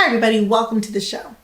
everybody, welcome to the show.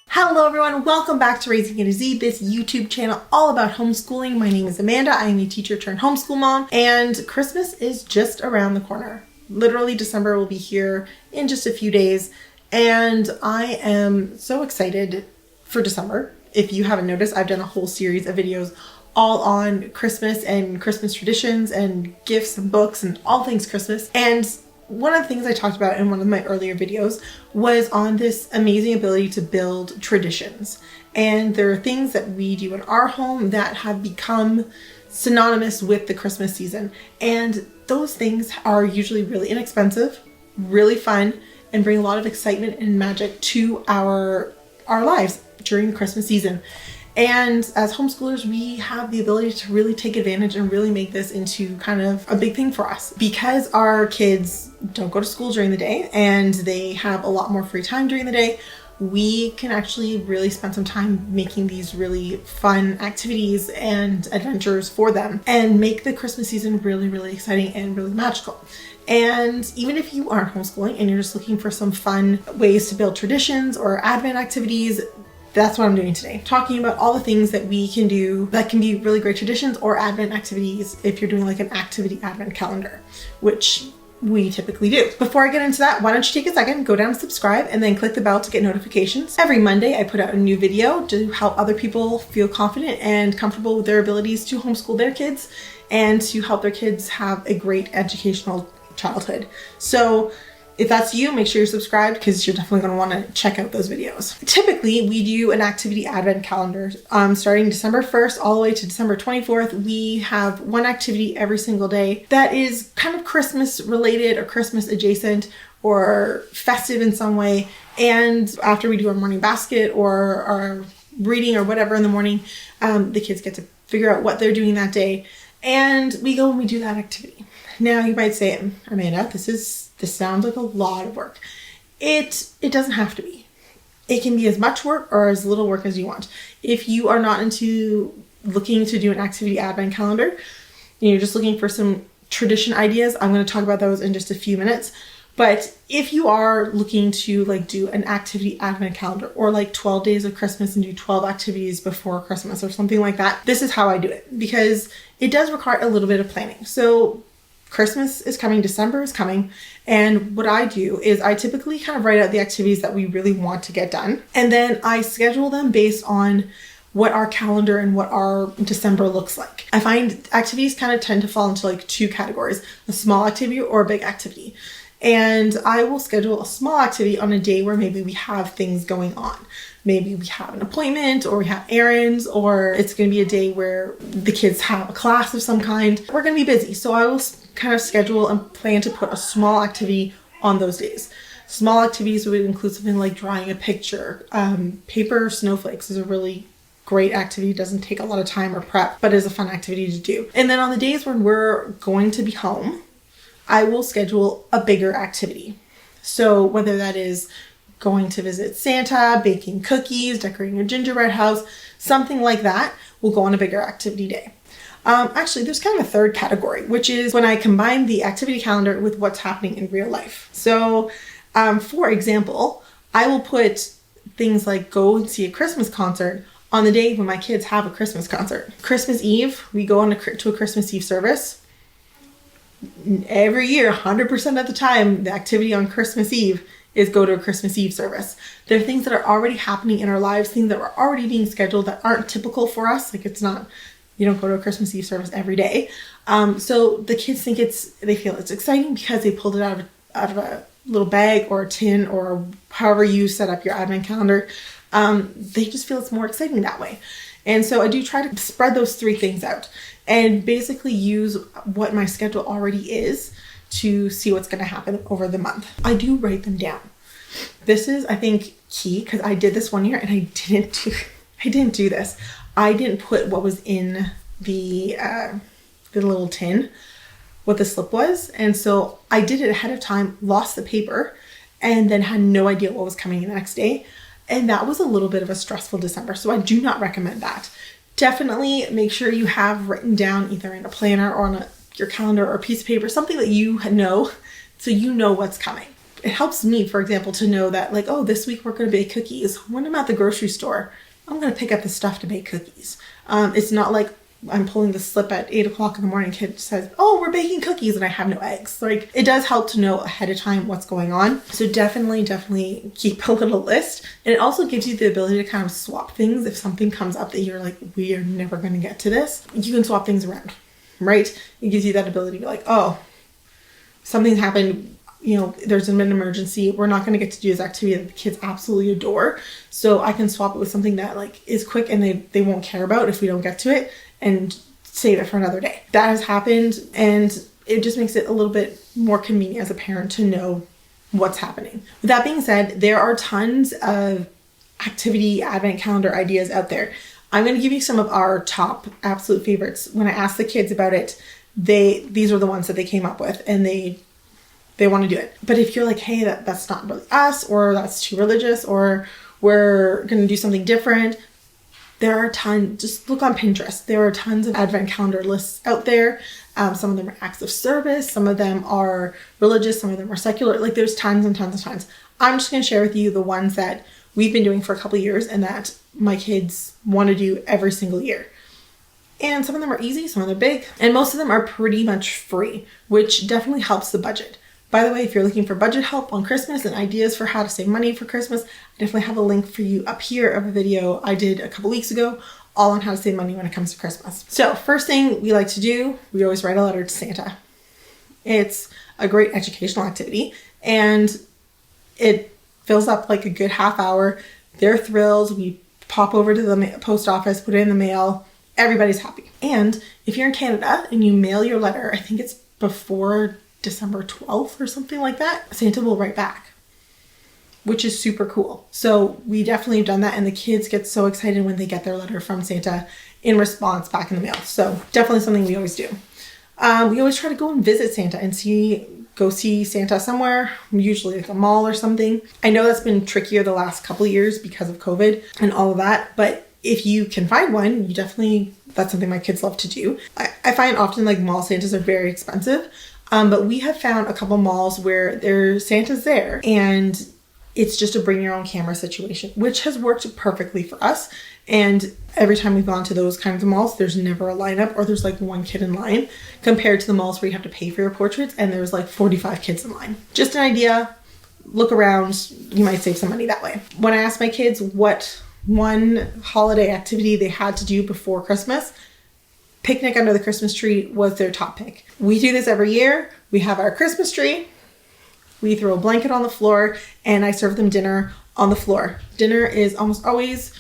Hello everyone, welcome back to Raising A to Z, this YouTube channel all about homeschooling. My name is Amanda, I am a teacher-turned-homeschool mom, and Christmas is just around the corner. Literally December will be here in just a few days, and I am so excited for December. If you haven't noticed, I've done a whole series of videos all on Christmas and Christmas traditions and gifts and books and all things Christmas. And one of the things I talked about in one of my earlier videos was on this amazing ability to build traditions. And there are things that we do in our home that have become synonymous with the Christmas season. And those things are usually really inexpensive, really fun, and bring a lot of excitement and magic to our lives during the Christmas season. And as homeschoolers, we have the ability to really take advantage and really make this into kind of a big thing for us. Because our kids don't go to school during the day and they have a lot more free time during the day, we can actually really spend some time making these really fun activities and adventures for them and make the Christmas season really, really exciting and really magical. And even if you aren't homeschooling and you're just looking for some fun ways to build traditions or Advent activities, that's what I'm doing today. Talking about all the things that we can do that can be really great traditions or Advent activities if you're doing like an activity Advent calendar, which we typically do. Before I get into that, why don't you take a second, go down and subscribe, and then click the bell to get notifications. Every Monday, I put out a new video to help other people feel confident and comfortable with their abilities to homeschool their kids and to help their kids have a great educational childhood. So if that's you, make sure you're subscribed because you're definitely going to want to check out those videos. Typically, we do an activity Advent calendar starting December 1st all the way to December 24th. We have one activity every single day that is kind of Christmas related or Christmas adjacent or festive in some way. And after we do our morning basket or our reading or whatever in the morning, the kids get to figure out what they're doing that day. And we go and we do that activity. Now you might say, Amanda, this sounds like a lot of work. It doesn't have to be. It can be as much work or as little work as you want. If you are not into looking to do an activity Advent calendar, and you're just looking for some tradition ideas, I'm going to talk about those in just a few minutes. But if you are looking to like do an activity Advent calendar or like 12 days of Christmas and do 12 activities before Christmas or something like that, this is how I do it because it does require a little bit of planning. So Christmas is coming, December is coming, and what I do is I typically kind of write out the activities that we really want to get done, and then I schedule them based on what our calendar and what our December looks like. I find activities kind of tend to fall into like two categories, a small activity or a big activity. And I will schedule a small activity on a day where maybe we have things going on. Maybe we have an appointment or we have errands, or it's going to be a day where the kids have a class of some kind. We're going to be busy. So I will kind of schedule and plan to put a small activity on those days. Small activities would include something like drawing a picture. Paper snowflakes is a really great activity. It doesn't take a lot of time or prep, but is a fun activity to do. And then on the days when we're going to be home, I will schedule a bigger activity. So whether that is going to visit Santa, baking cookies, decorating a gingerbread house, something like that will go on a bigger activity day. Actually, there's kind of a third category, which is when I combine the activity calendar with what's happening in real life. So, for example, I will put things like go and see a Christmas concert on the day when my kids have a Christmas concert. Christmas Eve, we go to a Christmas Eve service. Every year, 100% of the time, the activity on Christmas Eve is go to a Christmas Eve service. There are things that are already happening in our lives, things that are already being scheduled that aren't typical for us. Like it's not, you don't go to a Christmas Eve service every day. So the kids think they feel it's exciting because they pulled it out of a little bag or a tin or however you set up your Advent calendar. They just feel it's more exciting that way. And so I do try to spread those three things out and basically use what my schedule already is to see what's going to happen over the month. I do write them down. This is, I think, key because I did this one year and I didn't do this. I didn't put what was in the little tin, what the slip was. And so I did it ahead of time, lost the paper, and then had no idea what was coming the next day. And that was a little bit of a stressful December. So I do not recommend that. Definitely make sure you have written down either in a planner or on a your calendar or a piece of paper, something that you know, so you know what's coming. It helps me, for example, to know that like, oh, this week we're going to bake cookies. When I'm at the grocery store, I'm going to pick up the stuff to bake cookies. It's not like I'm pulling the slip at 8 o'clock in the morning. Kid says, oh, we're baking cookies and I have no eggs. Like, it does help to know ahead of time what's going on. So definitely keep a little list. And it also gives you the ability to kind of swap things. If something comes up that you're like, we are never going to get to this, you can swap things around, right? It gives you that ability to be like, oh, something happened, you know, there's an emergency. We're not going to get to do this activity that the kids absolutely adore. So I can swap it with something that like is quick and they won't care about if we don't get to it, and save it for another day. That has happened, and it just makes it a little bit more convenient as a parent to know what's happening. With that being said, there are tons of activity advent calendar ideas out there. I'm going to give you some of our top absolute favorites. When I asked the kids about it, these are the ones that they came up with, and they want to do it. But if you're like, hey, that's not really us, or that's too religious, or we're going to do something different, there are tons. Just look on Pinterest. There are tons of advent calendar lists out there. Some of them are acts of service. Some of them are religious. Some of them are secular. Like, there's tons and tons and tons. I'm just going to share with you the ones that we've been doing for a couple of years and that my kids want to do every single year. And some of them are easy, some of them are big, and most of them are pretty much free, which definitely helps the budget. By the way, if you're looking for budget help on Christmas and ideas for how to save money for Christmas, I definitely have a link for you up here of a video I did a couple weeks ago, all on how to save money when it comes to Christmas. So first thing we like to do, we always write a letter to Santa. It's a great educational activity, and it fills up like a good half hour. They're thrilled. We pop over to the post office, put it in the mail. Everybody's happy. And if you're in Canada and you mail your letter, I think it's before December 12th or something like that, Santa will write back, which is super cool. So we definitely have done that, and the kids get so excited when they get their letter from Santa in response back in the mail. So definitely something we always do. We always try to go and visit Santa and go see Santa somewhere, usually like a mall or something. I know that's been trickier the last couple of years because of COVID and all of that, but if you can find one, that's something my kids love to do. I find often like mall Santas are very expensive. But we have found a couple malls where there's Santa's there, and it's just a bring your own camera situation, which has worked perfectly for us. And every time we've gone to those kinds of malls, there's never a lineup, or there's like one kid in line, compared to the malls where you have to pay for your portraits and there's like 45 kids in line. Just an idea. Look around. You might save some money that way. When I asked my kids what one holiday activity they had to do before Christmas, picnic under the Christmas tree was their top pick. We do this every year. We have our Christmas tree. We throw a blanket on the floor, and I serve them dinner on the floor. Dinner is almost always,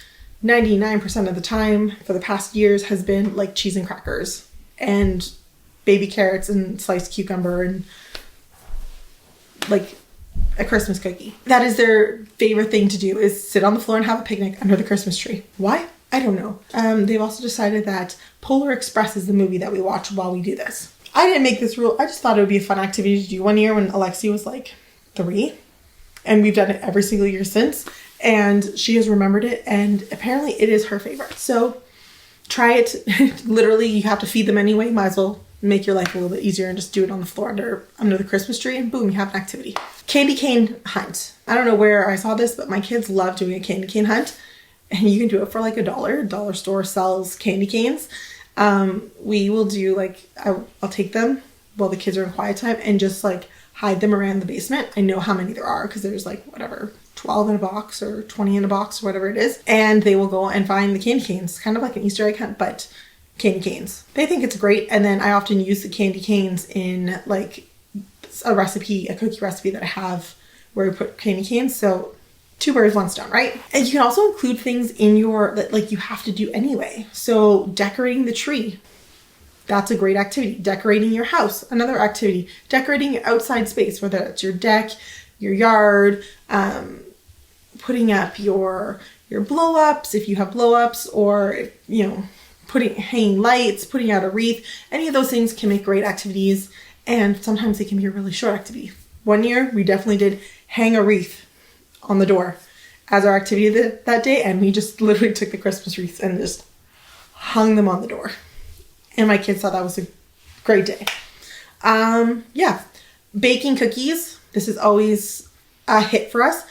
99% of the time for the past years, has been like cheese and crackers and baby carrots and sliced cucumber and like a Christmas cookie. That is their favorite thing to do, is sit on the floor and have a picnic under the Christmas tree. Why? I don't know. They've also decided that Polar Express is the movie that we watch while we do this. I didn't make this rule. I just thought it would be a fun activity to do one year when Alexi was like 3. And we've done it every single year since. And she has remembered it. And apparently it is her favorite. So try it. Literally, you have to feed them anyway. Might as well make your life a little bit easier and just do it on the floor under the Christmas tree. And boom, you have an activity. Candy cane hunt. I don't know where I saw this, but my kids love doing a candy cane hunt. And you can do it for like $1. Dollar store sells candy canes. We will do like, I'll take them while the kids are in quiet time and just like hide them around the basement. I know how many there are because there's like 12 in a box or 20 in a box or whatever it is. And they will go and find the candy canes, kind of like an Easter egg hunt, but candy canes. They think it's great. And then I often use the candy canes in like a cookie recipe that I have where we put candy canes. So 2 birds, 1 stone, right? And you can also include things in that you have to do anyway. So decorating the tree, that's a great activity. Decorating your house, another activity. Decorating your outside space, whether it's your deck, your yard, putting up your blow-ups if you have blow-ups, or hanging lights, putting out a wreath. Any of those things can make great activities, and sometimes they can be a really short activity. One year we definitely did hang a wreath on the door as our activity that day, and we just literally took the Christmas wreaths and just hung them on the door. And my kids thought that was a great day. Yeah. Baking cookies. This is always a hit for us.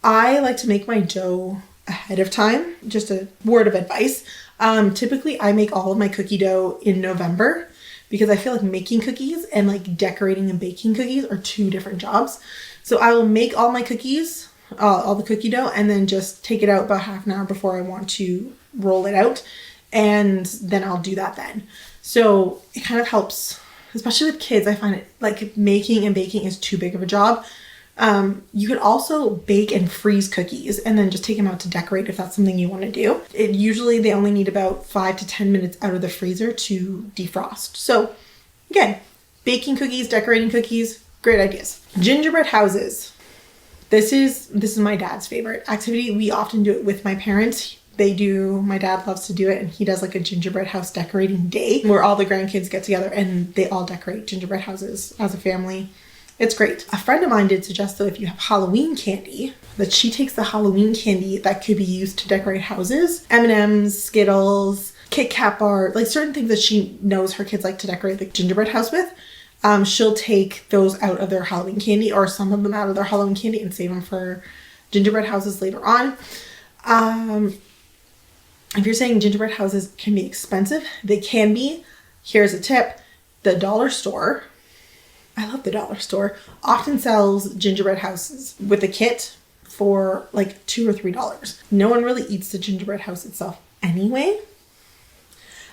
I like to make my dough ahead of time. Just a word of advice. Typically I make all of my cookie dough in November because I feel like making cookies and like decorating and baking cookies are two different jobs. So I will make all my cookies, all the cookie dough, and then just take it out about half an hour before I want to roll it out. And then I'll do that then. So it kind of helps, especially with kids. I find it like making and baking is too big of a job. You could also bake and freeze cookies and then just take them out to decorate if that's something you want to do. Usually they only need about 5 to 10 minutes out of the freezer to defrost. So again, baking cookies, decorating cookies, great ideas. Gingerbread houses. This is my dad's favorite activity. We often do it with my parents. My dad loves to do it, and he does like a gingerbread house decorating day where all the grandkids get together and they all decorate gingerbread houses as a family. It's great. A friend of mine did suggest though if you have Halloween candy, that she takes the Halloween candy that could be used to decorate houses, M&Ms, Skittles, Kit Kat bar, like certain things that she knows her kids like to decorate the gingerbread house with. She'll take those out of their Halloween candy, or some of them out of their Halloween candy, and save them for gingerbread houses later on. If you're saying gingerbread houses can be expensive, they can be. Here's a tip. The dollar store, I love the dollar store, often sells gingerbread houses with a kit for like $2 or $3. No one really eats the gingerbread house itself anyway.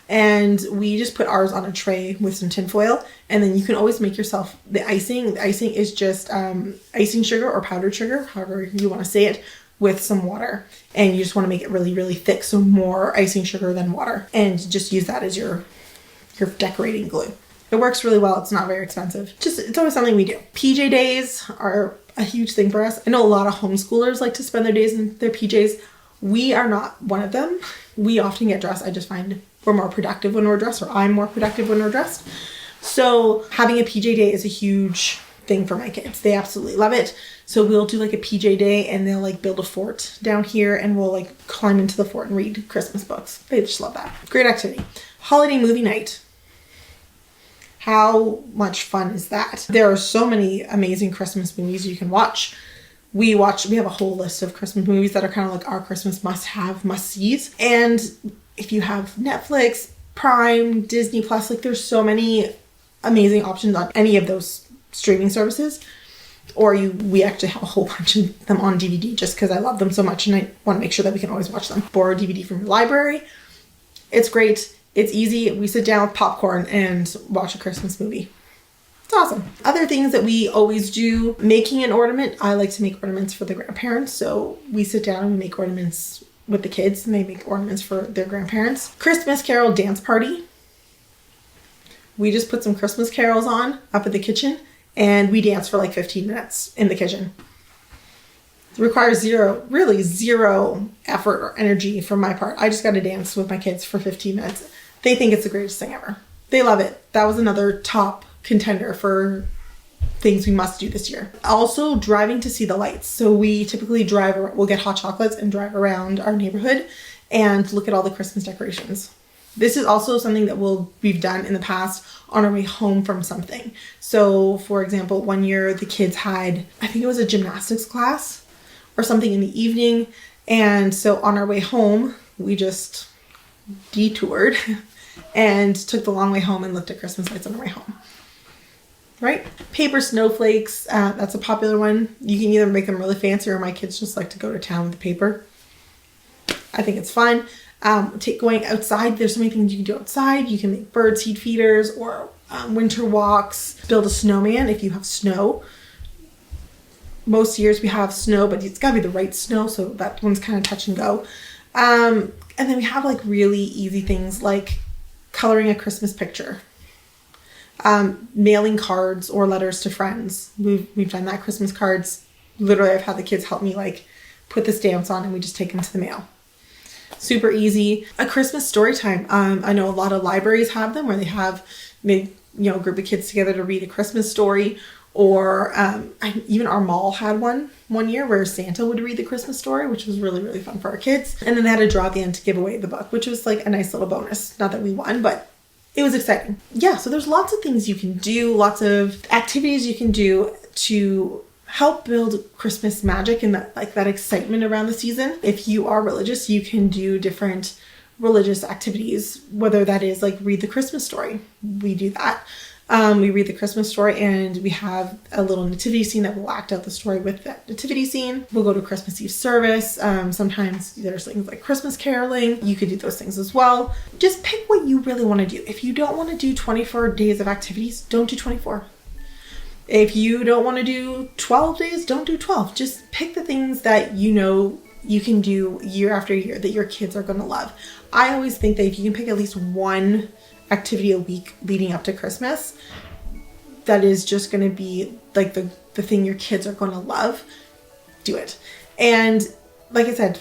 And we just put ours on a tray with some tinfoil, and then you can always make yourself the icing. The icing is just icing sugar or powdered sugar, however you want to say it, with some water. And you just want to make it really, really thick, so more icing sugar than water. And just use that as your decorating glue. It works really well. It's not very expensive. It's always something we do. PJ days are a huge thing for us. I know a lot of homeschoolers like to spend their days in their PJs. We are not one of them. We often get dressed. I just find we're more productive when we're dressed, or I'm more productive when we're dressed. So having a PJ day is a huge thing for my kids. They absolutely love it. So we'll do like a PJ day, and they'll like build a fort down here, and we'll like climb into the fort and read Christmas books. They just love that. Great activity. Holiday movie night. How much fun is that? There are so many amazing Christmas movies you can watch. We have a whole list of Christmas movies that are kind of like our Christmas must-sees. And if you have Netflix, Prime, Disney Plus, like there's so many amazing options on any of those streaming services. Or we actually have a whole bunch of them on DVD just because I love them so much and I want to make sure that we can always watch them. Borrow a DVD from your library. It's great. It's easy. We sit down with popcorn and watch a Christmas movie. It's awesome. Other things that we always do, making an ornament. I like to make ornaments for the grandparents. So we sit down and we make ornaments with the kids, and they make ornaments for their grandparents. Christmas Carol dance party. We just put some Christmas carols on up at the kitchen, and we dance for like 15 minutes in the kitchen. It requires zero effort or energy from my part. I just got to dance with my kids for 15 minutes. They think it's the greatest thing ever. They love it. That was another top contender for things we must do this year. Also, driving to see the lights. So we typically we'll get hot chocolates and drive around our neighborhood and look at all the Christmas decorations. This is also something that we've done in the past on our way home from something. So for example, one year the kids had, I think it was a gymnastics class or something in the evening. And so on our way home, we just detoured and took the long way home and looked at Christmas lights on our way home. Right? Paper snowflakes. That's a popular one. You can either make them really fancy, or my kids just like to go to town with the paper. I think it's fun. Going outside, there's so many things you can do outside. You can make bird seed feeders or winter walks. Build a snowman if you have snow. Most years we have snow, but it's got to be the right snow, so that one's kind of touch and go. And then we have like really easy things like coloring a Christmas picture. Mailing cards or letters to friends. We've done that. Christmas cards. Literally, I've had the kids help me like put the stamps on, and we just take them to the mail. Super easy. A Christmas story time. I know a lot of libraries have them where they have maybe, a group of kids together to read a Christmas story. Or even our mall had one year where Santa would read the Christmas story, which was really, really fun for our kids. And then they had a draw at the end to give away the book, which was like a nice little bonus. Not that we won, but it was exciting. Yeah, so there's lots of things you can do, lots of activities you can do to help build Christmas magic and that excitement around the season. If you are religious, you can do different religious activities, whether that is like read the Christmas story. We do that. We read the Christmas story and we have a little nativity scene that will act out the story with that nativity scene. We'll go to Christmas Eve service. Sometimes there's things like Christmas caroling. You could do those things as well. Just pick what you really want to do. If you don't want to do 24 days of activities, don't do 24. If you don't want to do 12 days, don't do 12. Just pick the things that you know you can do year after year that your kids are going to love. I always think that if you can pick at least one activity a week leading up to Christmas, that is just going to be like the thing your kids are going to love, do it. And like I said,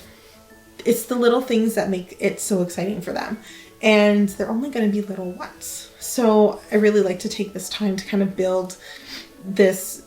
it's the little things that make it so exciting for them. And they're only going to be little once. So I really like to take this time to kind of build these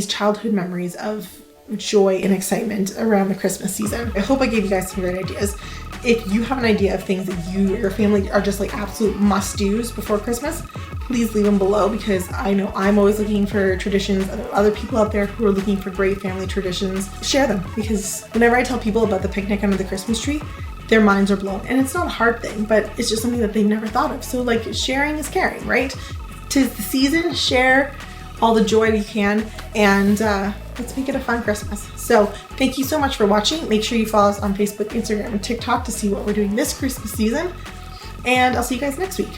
childhood memories of joy and excitement around the Christmas season. I hope I gave you guys some great ideas. If you have an idea of things that you or your family are just like absolute must-dos before Christmas, please leave them below, because I know I'm always looking for traditions. Other people out there who are looking for great family traditions, share them, because whenever I tell people about the picnic under the Christmas tree, their minds are blown. And it's not a hard thing, but it's just something that they've never thought of. So like, sharing is caring, right? 'Tis the season, share all the joy you can, and let's make it a fun Christmas. So thank you so much for watching. Make sure you follow us on Facebook, Instagram, and TikTok to see what we're doing this Christmas season. And I'll see you guys next week.